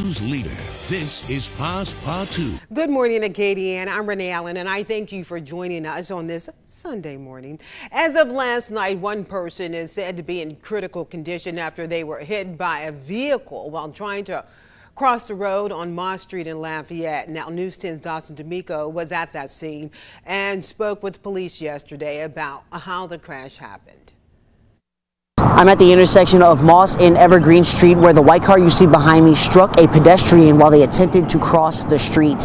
news leader. This is Passe Partout. Good morning, Acadiana. I'm Renee Allen, and I thank you for joining us on this Sunday morning. As of last night, one person is said to be in critical condition after they were hit by a vehicle while trying to cross the road on Moss Street in Lafayette. Now, News 10's Dawson D'Amico was at that scene and spoke with police yesterday about how the crash happened. I'm at the intersection of Moss and Evergreen Street, where the white car you see behind me struck a pedestrian while they attempted to cross the street.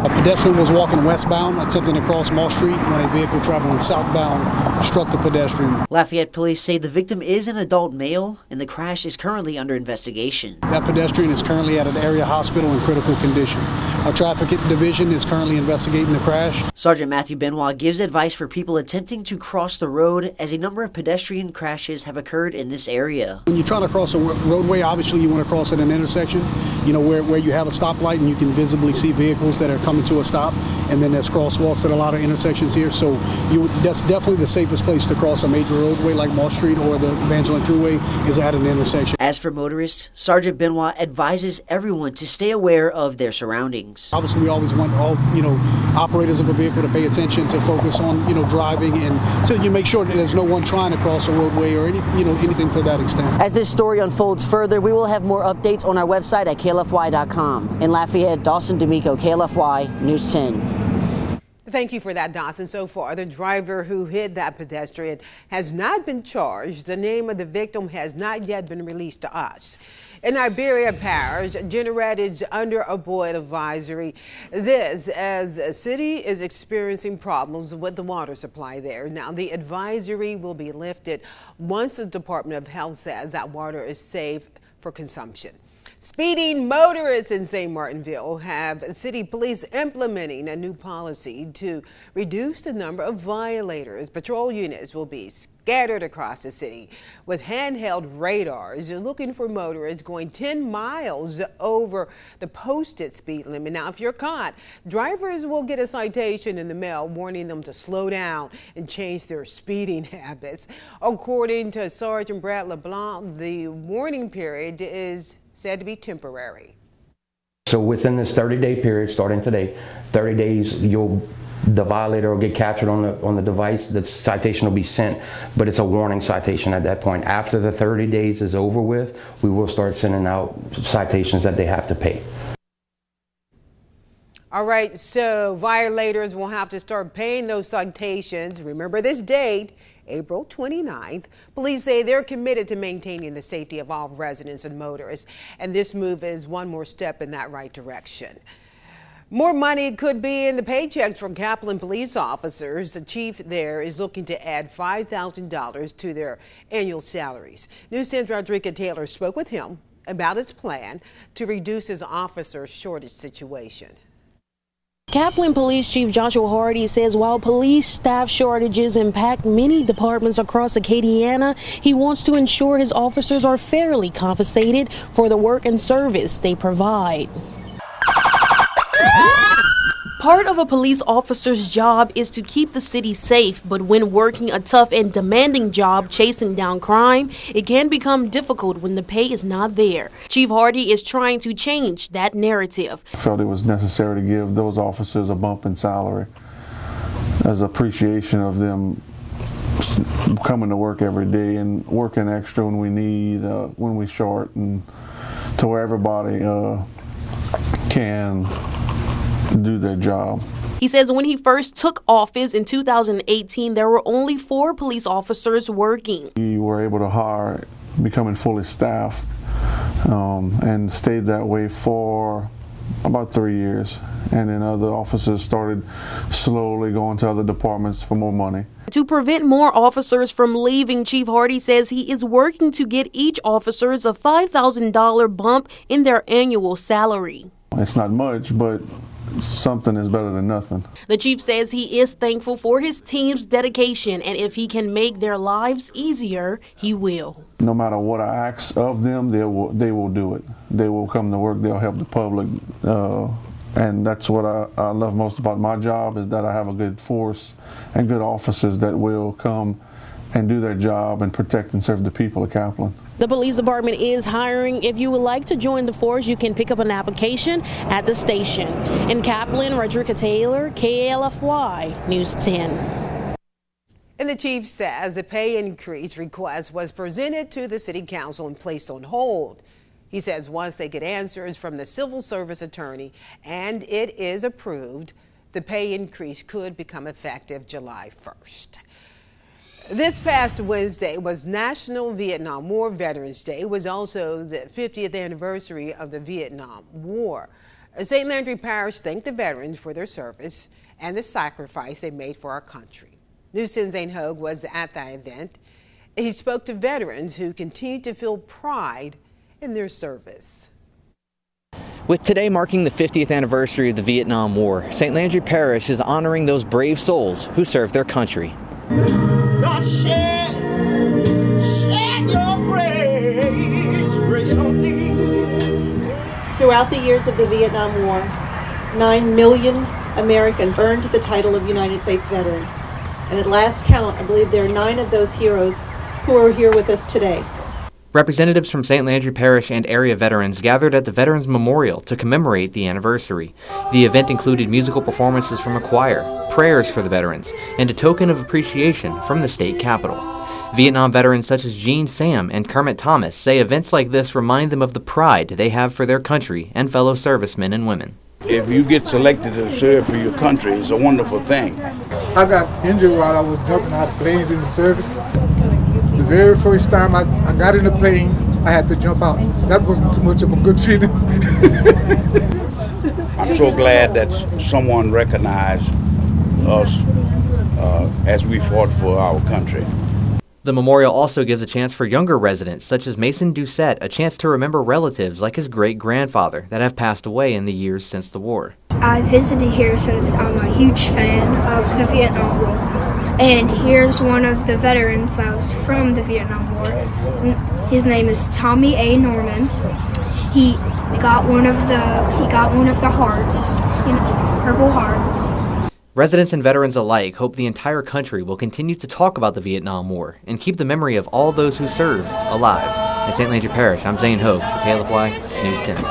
A pedestrian was walking westbound, attempting to cross Moss Street when a vehicle traveling southbound struck the pedestrian. Lafayette police say the victim is an adult male, and the crash is currently under investigation. That pedestrian is currently at an area hospital in critical condition. Our traffic division is currently investigating the crash. Sergeant Matthew Benoit gives advice for people attempting to cross the road, as a number of pedestrian crashes have occurred in this area. When you're trying to cross a roadway, obviously you want to cross at an intersection, you know, where you have a stoplight and you can visibly see vehicles that are coming to a stop, and then there's crosswalks at a lot of intersections here, so that's definitely the safest place to cross a major roadway like Moss Street or the Evangeline Thruway is at an intersection. As for motorists, Sergeant Benoit advises everyone to stay aware of their surroundings. Obviously, we always want all operators of a vehicle to pay attention, to focus on driving, and so you make sure that there's no one trying to cross a roadway or anything to that extent. As this story unfolds further, we will have more updates on our website at klfy.com. In Lafayette, Dawson D'Amico, KLFY News 10. Thank you for that, Dawson. So far, the driver who hit that pedestrian has not been charged. The name of the victim has not yet been released to us. In Iberia Parish, Jeanerette is under a boil advisory. This as the city is experiencing problems with the water supply there. Now, the advisory will be lifted once the Department of Health says that water is safe for consumption. Speeding motorists in St. Martinville have city police implementing a new policy to reduce the number of violators. Patrol units will be scattered across the city with handheld radars looking for motorists going 10 miles over the posted speed limit. Now, if you're caught, drivers will get a citation in the mail warning them to slow down and change their speeding habits. According to Sergeant Brad LeBlanc, the warning period is said to be temporary. So within this 30-day period, starting today, 30 days, the violator will get captured on the device. The citation will be sent, but it's a warning citation at that point. After the 30 days is over with, we will start sending out citations that they have to pay. All right, so violators will have to start paying those citations. Remember this date, April 29th. Police say they're committed to maintaining the safety of all residents and motorists, and this move is one more step in that right direction. More money could be in the paychecks for Kaplan police officers. The chief there is looking to add $5,000 to their annual salaries. News 10's Rodriguez Taylor spoke with him about his plan to reduce his officer shortage situation. Kaplan Police Chief Joshua Hardy says while police staff shortages impact many departments across Acadiana, he wants to ensure his officers are fairly compensated for the work and service they provide. Part of a police officer's job is to keep the city safe, but when working a tough and demanding job chasing down crime, it can become difficult when the pay is not there. Chief Hardy is trying to change that narrative. I felt it was necessary to give those officers a bump in salary as appreciation of them coming to work every day and working extra when we need, when we short, and to where everybody can do their job. He says when he first took office in 2018, there were only 4 police officers working. We were able to hire, becoming fully staffed, and stayed that way for about 3 years. And then other officers started slowly going to other departments for more money. To prevent more officers from leaving, Chief Hardy says he is working to get each officer a $5,000 bump in their annual salary. It's not much, but something is better than nothing. The chief says he is thankful for his team's dedication, and if he can make their lives easier, he will. No matter what I ask of them, they will do it. They will come to work, they'll help the public, and that's what I love most about my job, is that I have a good force and good officers that will come and do their job and protect and serve the people of Kaplan. The police department is hiring. If you would like to join the force, you can pick up an application at the station. In Kaplan, Rodrika Taylor, KLFY News 10. And the chief says the pay increase request was presented to the city council and placed on hold. He says once they get answers from the civil service attorney and it is approved, the pay increase could become effective July 1st. This past Wednesday was National Vietnam War Veterans Day. It was also the 50th anniversary of the Vietnam War. St. Landry Parish thanked the veterans for their service and the sacrifice they made for our country. News 10's Zane Hogue was at that event. He spoke to veterans who continue to feel pride in their service. With today marking the 50th anniversary of the Vietnam War, St. Landry Parish is honoring those brave souls who served their country. God shed your grace on me. Throughout the years of the Vietnam War, 9 million Americans earned the title of United States veteran. And at last count, I believe there are 9 of those heroes who are here with us today. Representatives from St. Landry Parish and area veterans gathered at the Veterans Memorial to commemorate the anniversary. The event included musical performances from a choir, prayers for the veterans, and a token of appreciation from the state capitol. Vietnam veterans such as Gene Sam and Kermit Thomas say events like this remind them of the pride they have for their country and fellow servicemen and women. If you get selected to serve for your country, it's a wonderful thing. I got injured while I was jumping out of planes in the service. The very first time I got in the plane, I had to jump out. That wasn't too much of a good feeling. I'm so glad that someone recognized us as we fought for our country. The memorial also gives a chance for younger residents, such as Mason Doucette, a chance to remember relatives like his great-grandfather that have passed away in the years since the war. I visited here since I'm a huge fan of the Vietnam War. And here's one of the veterans that was from the Vietnam War. His name is Tommy A. Norman. He got one of the hearts, Purple Hearts. Residents and veterans alike hope the entire country will continue to talk about the Vietnam War and keep the memory of all those who served alive. In St. Landry Parish, I'm Zane Hogue for KLFY News 10.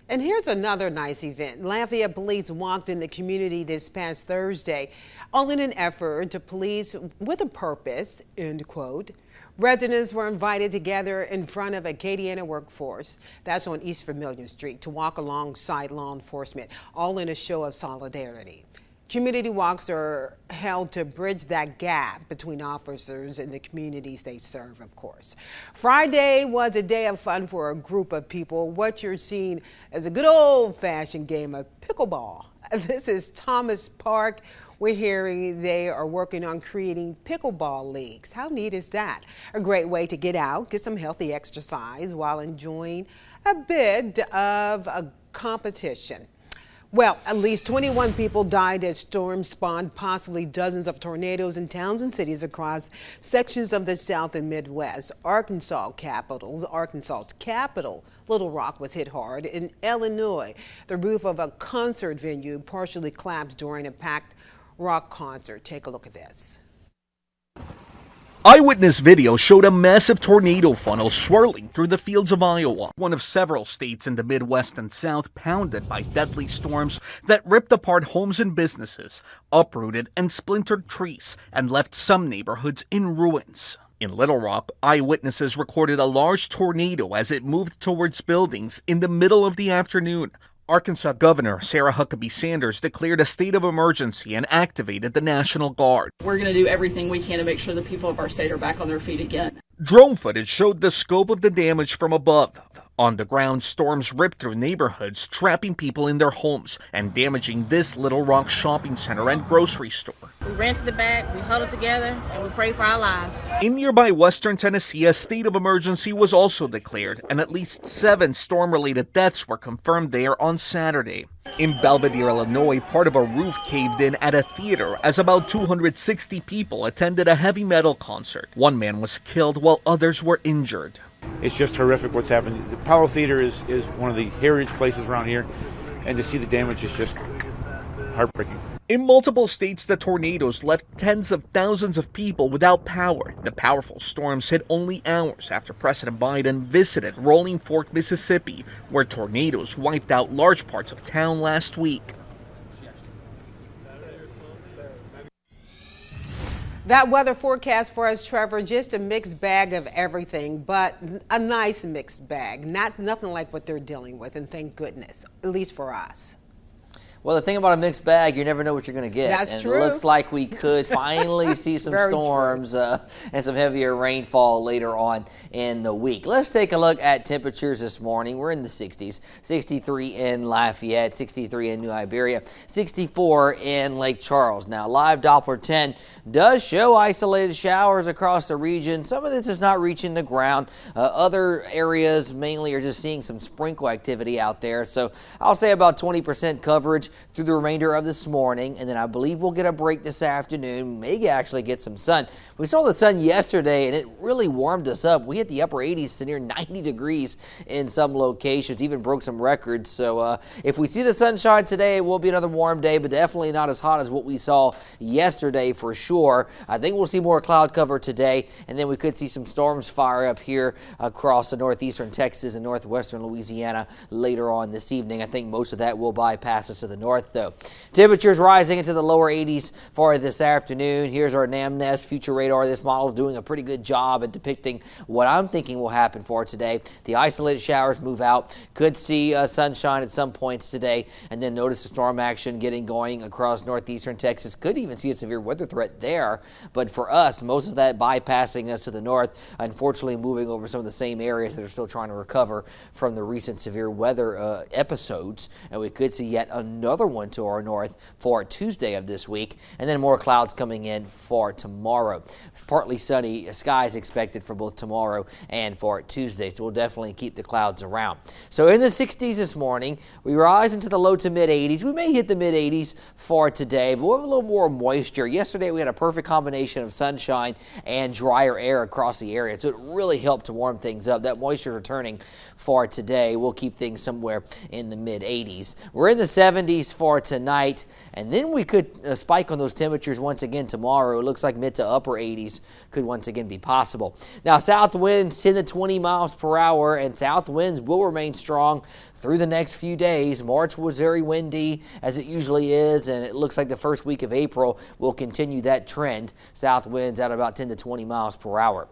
And here's another nice event. Lafayette police walked in the community this past Thursday, all in an effort to police with a purpose, end quote. Residents were invited to gather in front of Acadiana Workforce, that's on East Vermilion Street, to walk alongside law enforcement, all in a show of solidarity. Community walks are held to bridge that gap between officers and the communities they serve, of course. Friday was a day of fun for a group of people. What you're seeing is a good old-fashioned game of pickleball. This is Thomas Park. We're hearing they are working on creating pickleball leagues. How neat is that? A great way to get out, get some healthy exercise while enjoying a bit of a competition. Well, at least 21 people died as storms spawned possibly dozens of tornadoes in towns and cities across sections of the South and Midwest. Arkansas's capital, Little Rock, was hit hard. In Illinois, the roof of a concert venue partially collapsed during a packed rock concert. Take a look at this. Eyewitness video showed a massive tornado funnel swirling through the fields of Iowa, one of several states in the Midwest and South pounded by deadly storms that ripped apart homes and businesses, uprooted and splintered trees, and left some neighborhoods in ruins. In Little Rock, eyewitnesses recorded a large tornado as it moved towards buildings in the middle of the afternoon. Arkansas Governor Sarah Huckabee Sanders declared a state of emergency and activated the National Guard. We're going to do everything we can to make sure the people of our state are back on their feet again. Drone footage showed the scope of the damage from above. On the ground, storms ripped through neighborhoods, trapping people in their homes and damaging this Little Rock shopping center and grocery store. We ran to the back, we huddled together, and we prayed for our lives. In nearby western Tennessee, a state of emergency was also declared, and at least 7 storm-related deaths were confirmed there on Saturday. In Belvedere, Illinois, part of a roof caved in at a theater as about 260 people attended a heavy metal concert. One man was killed while others were injured. It's just horrific what's happening. The Apollo Theater is one of the heritage places around here, and to see the damage is just heartbreaking. In multiple states, the tornadoes left tens of thousands of people without power. The powerful storms hit only hours after President Biden visited Rolling Fork, Mississippi, where tornadoes wiped out large parts of town last week. That weather forecast for us, Trevor, just a mixed bag of everything, but a nice mixed bag. Nothing like what they're dealing with, and thank goodness, at least for us. Well, the thing about a mixed bag, you never know what you're going to get. That's and true. It looks like we could finally see some storms and some heavier rainfall later on in the week. Let's take a look at temperatures this morning. We're in the 60s. 63 in Lafayette, 63 in New Iberia, 64 in Lake Charles. Now, live Doppler 10 does show isolated showers across the region. Some of this is not reaching the ground. Other areas mainly are just seeing some sprinkle activity out there. So I'll say about 20% coverage through the remainder of this morning, and then I believe we'll get a break this afternoon, maybe actually get some sun. We saw the sun yesterday, and it really warmed us up. We hit the upper 80s to near 90 degrees in some locations, even broke some records. So if we see the sunshine today, it will be another warm day, but definitely not as hot as what we saw yesterday for sure. I think we'll see more cloud cover today, and then we could see some storms fire up here across the northeastern Texas and northwestern Louisiana later on this evening. I think most of that will bypass us to the north, though. Temperatures rising into the lower 80s for this afternoon. Here's our NamNest future radar. This model is doing a pretty good job at depicting what I'm thinking will happen for today. The isolated showers move out. Could see sunshine at some points today, and then notice the storm action getting going across northeastern Texas. Could even see a severe weather threat there, but for us, most of that bypassing us to the north, unfortunately moving over some of the same areas that are still trying to recover from the recent severe weather episodes, and we could see yet another one to our north for Tuesday of this week, and then more clouds coming in for tomorrow. Partly sunny skies expected for both tomorrow and for Tuesday, so we'll definitely keep the clouds around. So in the 60s this morning, we rise into the low to mid 80s. We may hit the mid 80s for today, but we'll have a little more moisture. Yesterday we had a perfect combination of sunshine and drier air across the area, so it really helped to warm things up. That moisture returning for today. We'll keep things somewhere in the mid 80s. We're in the 70s for tonight, and then we could spike on those temperatures once again tomorrow. It looks like mid to upper 80s could once again be possible. Now, south winds 10 to 20 miles per hour, and south winds will remain strong through the next few days. March was very windy, as it usually is, and it looks like the first week of April will continue that trend. South winds at about 10 to 20 miles per hour.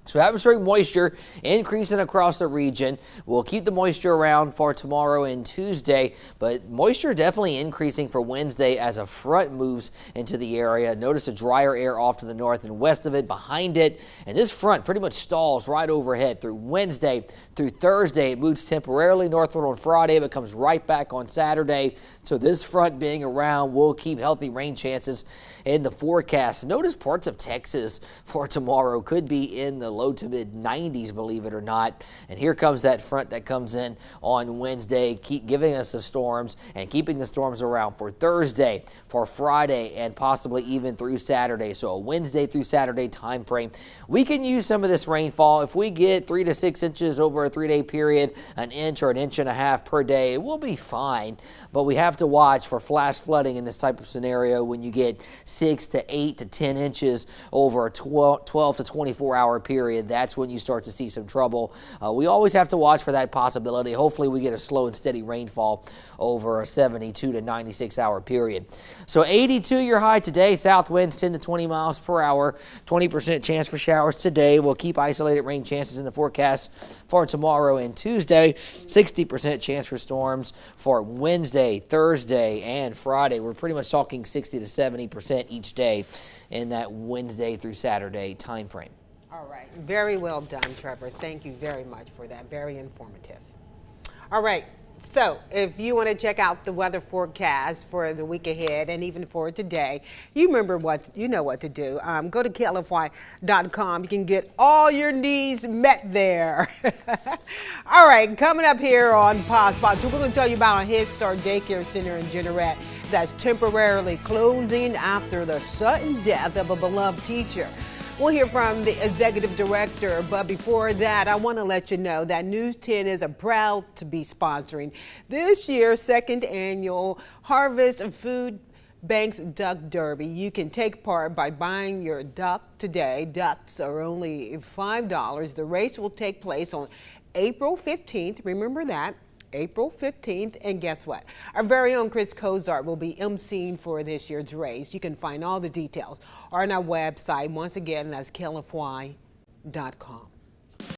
So atmospheric moisture increasing across the region. We'll keep the moisture around for tomorrow and Tuesday, but moisture definitely increasing for Wednesday as a front moves into the area. Notice a drier air off to the north and west of it, behind it, and this front pretty much stalls right overhead through Wednesday through Thursday. It moves temporarily northward on Friday, but comes right back on Saturday. So this front being around will keep healthy rain chances in the forecast. Notice parts of Texas for tomorrow could be in the low to mid 90s, believe it or not. And here comes that front that comes in on Wednesday, keep giving us the storms and keeping the storms around for Thursday, for Friday, and possibly even through Saturday. So a Wednesday through Saturday time frame. We can use some of this rainfall. If we get 3 to 6 inches over a 3-day period, an inch or an inch and a half per day, we'll be fine. But we have to watch for flash flooding in this type of scenario when you get 6 to 8 to 10 inches over a 12 to 24 hour period. That's when you start to see some trouble. We always have to watch for that possibility. Hopefully we get a slow and steady rainfall over a 72 to 96 hour period. So 82 your high today. South winds 10 to 20 miles per hour. 20% chance for showers today. We'll keep isolated rain chances in the forecast for tomorrow and Tuesday. 60% chance for storms for Wednesday, Thursday, and Friday. We're pretty much talking 60 to 70% each day in that Wednesday through Saturday time frame. All right. Very well done, Trevor. Thank you very much for that. Very informative. All right. So if you want to check out the weather forecast for the week ahead and even for today, you know what to do. Go to KLFY.com. You can get all your needs met there. All right, coming up here on Passe Partout, we're going to tell you about a Head Start Daycare Center in Jeanerette that's temporarily closing after the sudden death of a beloved teacher. We'll hear from the executive director, but before that, I want to let you know that News 10 is proud to be sponsoring this year's second annual Harvest Food Bank's Duck Derby. You can take part by buying your duck today. Ducks are only $5. The race will take place on April 15th. Remember that. April 15th, and guess what? Our very own Chris Cozart will be emceeing for this year's race. You can find all the details on our website. Once again, that's KLFY.com.